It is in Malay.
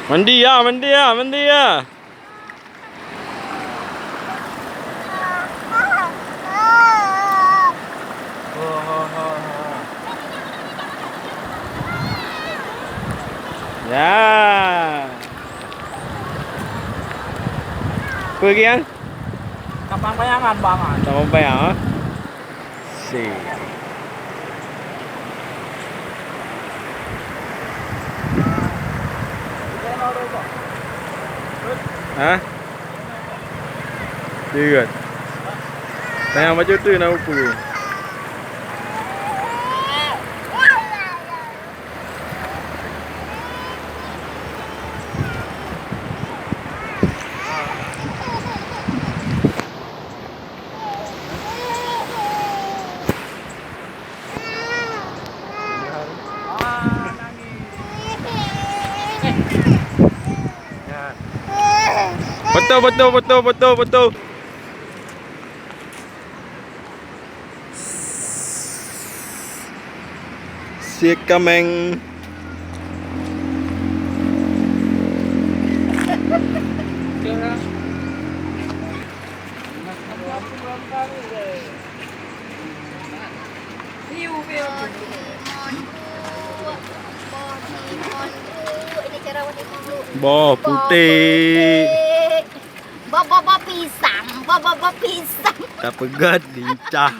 Mandi ya, mandi ya, mandi ya. Ya. Pergi kan? Kapan bayangan banget? Sama bayar. Si. Hah? Tidak. Tengah macam tu nak ukur. Betul, betul, betul, betul, betul. Si coming. Ini cara Pokemon. Bo putih. Bawa pisang, bawa pisang. Tak pegat, lincah.